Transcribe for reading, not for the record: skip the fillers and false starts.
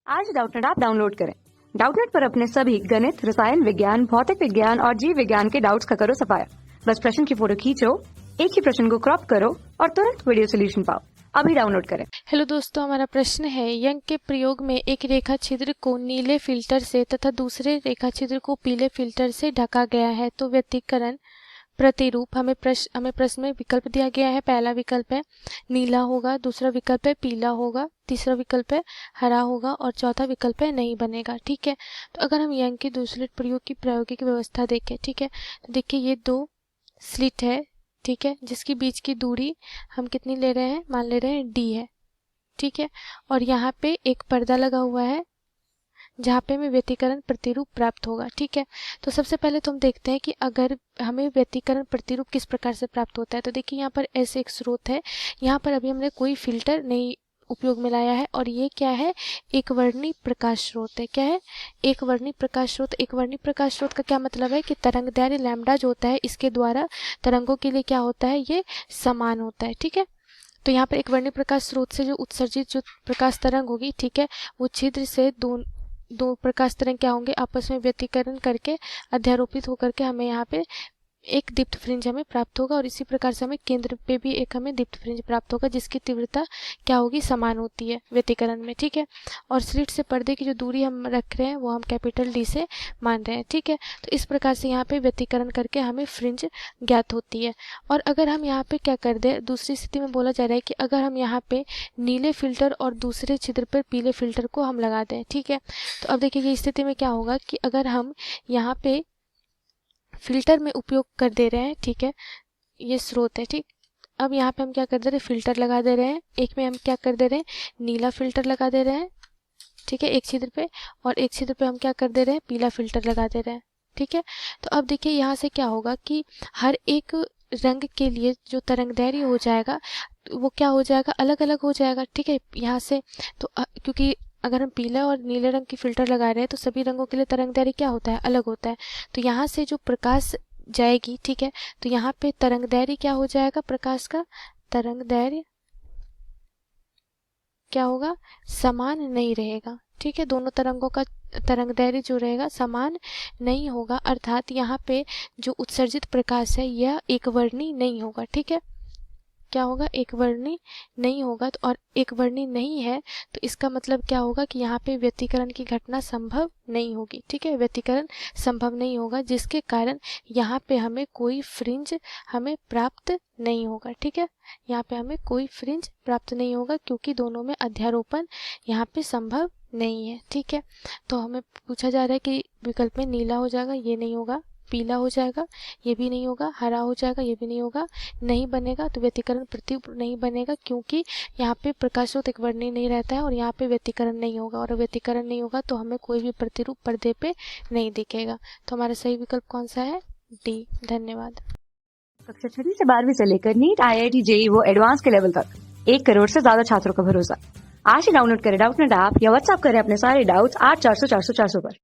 आज Doubtnut app download करें। Doubtnut पर अपने सभी गणित, रसायन विज्ञान, भौतिक विज्ञान और जीव विज्ञान के डाउट्स का करो सफाया। बस प्रश्न की फोटो खींचो, एक ही प्रश्न को क्रॉप करो और तुरंत वीडियो सोल्यूशन पाओ। अभी डाउनलोड करें। हेलो दोस्तों, हमारा प्रश्न है यंग के प्रयोग में एक रेखा छिद्र को नीले फिल्टर से तथा दूसरे रेखा छिद्र को पीले फिल्टर से ढका गया है, तो व्यतिकरण प्रतिरूप हमें प्रश्न में विकल्प दिया गया है। पहला विकल्प है नीला होगा, दूसरा विकल्प है पीला होगा, तीसरा विकल्प है हरा होगा और चौथा विकल्प है नहीं बनेगा। ठीक है, तो अगर हम यंग के दूसरे प्रयोग की प्रायोगिक व्यवस्था देखें, ठीक है, तो देखिए ये दो स्लिट है, ठीक है, जिसकी बीच की दूरी हम कितनी ले रहे हैं, मान ले रहे हैं d है। ठीक है, और यहाँ पे एक पर्दा लगा हुआ है जहाँ पे हमें व्यतिकरण प्रतिरूप प्राप्त होगा। ठीक है, तो सबसे पहले तो हम देखते हैं कि अगर हमें व्यतिकरण प्रतिरूप किस प्रकार से प्राप्त होता है। तो देखिए यहाँ पर ऐसे एक स्रोत है, यहाँ पर अभी हमने कोई फिल्टर नहीं उपयोग में लाया है और ये क्या है, एक वर्णी प्रकाश स्रोत है। क्या है, एक वर्णी प्रकाश स्रोत। एक वर्णी प्रकाश स्रोत का क्या मतलब है कि तरंग दैर्घ्य लैम्डा जो होता है इसके द्वारा तरंगों के लिए क्या होता है, ये समान होता है। ठीक है, तो यहाँ पर एक वर्णी प्रकाश स्रोत से जो उत्सर्जित जो प्रकाश तरंग होगी, ठीक है, वो छिद्र से दो प्रकाश तरंग क्या होंगे, आपस में व्यतिकरण करके अध्यारोपित होकर के हमें यहाँ पे एक दीप्त फ्रिंज हमें प्राप्त होगा और इसी प्रकार से हमें केंद्र पे भी एक हमें दीप्त फ्रिंज प्राप्त होगा जिसकी तीव्रता क्या होगी, समान होती है व्यतिकरण में। ठीक है, और स्लिट से पर्दे की जो दूरी हम रख रहे हैं वो हम कैपिटल डी से मान रहे हैं। ठीक है, तो इस प्रकार से यहाँ पे व्यतिकरण करके हमें फ्रिंज ज्ञात होती है। और अगर हम यहाँ पे क्या कर दें, दूसरी स्थिति में बोला जा रहा है कि अगर हम यहाँ पे नीले फिल्टर और दूसरे छिद्र पर पीले फिल्टर को हम लगा दें। ठीक है, तो अब देखिए ये स्थिति में क्या होगा कि अगर हम यहाँ पे फिल्टर में उपयोग कर दे रहे हैं, ठीक है, ये स्रोत है। ठीक, अब यहाँ पे हम क्या कर दे रहे हैं, फिल्टर लगा दे रहे हैं। एक में हम क्या कर दे रहे हैं, नीला फिल्टर लगा दे रहे हैं, ठीक है, एक छिद्र पे, और एक छिद्र पे हम क्या कर दे रहे हैं, पीला फिल्टर लगा दे रहे हैं। ठीक है, तो अब देखिए यहाँ से क्या होगा कि हर एक रंग के लिए जो तरंगदैर्घ्य हो जाएगा वो क्या हो जाएगा, अलग अलग हो जाएगा। ठीक है, यहाँ से तो क्योंकि अगर हम पीला और नीले रंग की फिल्टर लगा रहे हैं तो सभी रंगों के लिए तरंगदैर्घ्य क्या होता है, अलग होता है। तो यहाँ से जो प्रकाश जाएगी, ठीक है, तो यहाँ पे तरंगदैर्घ्य क्या हो जाएगा, प्रकाश का तरंगदैर्घ्य क्या होगा, समान नहीं रहेगा। ठीक है, दोनों तरंगों का तरंगदैर्घ्य जो रहेगा समान नहीं होगा, अर्थात यहाँ पे जो उत्सर्जित प्रकाश है यह एक वर्णी नहीं होगा। ठीक है, क्या होगा, एक वर्णी नहीं होगा। तो और एक वर्णी नहीं है तो इसका मतलब क्या होगा कि यहाँ पे व्यतिकरण की घटना संभव नहीं होगी। ठीक है, व्यतिकरण संभव नहीं होगा जिसके कारण यहाँ पे हमें कोई फ्रिंज हमें प्राप्त नहीं होगा। ठीक है, यहाँ पे हमें कोई फ्रिंज प्राप्त नहीं होगा क्योंकि दोनों में अध्यारोपण यहाँ पे संभव नहीं है। ठीक है, तो हमें पूछा जा रहा है कि विकल्प में नीला हो जाएगा, ये नहीं होगा, पीला हो जाएगा, ये भी नहीं होगा, हरा हो जाएगा, ये भी नहीं होगा, नहीं बनेगा। तो व्यतिकरण प्रतिरूप नहीं बनेगा क्योंकि यहाँ पे प्रकाश स्रोत एक वर्णी नहीं रहता है और यहाँ पे व्यतिकरण नहीं होगा, और व्यतिकरण नहीं होगा तो हमें कोई भी प्रतिरूप पर्दे पे नहीं दिखेगा। तो हमारा सही विकल्प कौन सा है, डी। धन्यवाद। कक्षा 6 से 12वीं से लेकर नीट, IIT, JEE वो एडवांस के लेवल तक 1 करोड़ से ज्यादा छात्रों का भरोसा। आज ही डाउनलोड करें डाउटनेट ऐप या व्हाट्सएप करें अपने सारे डाउट्स 8400 400 400 पर।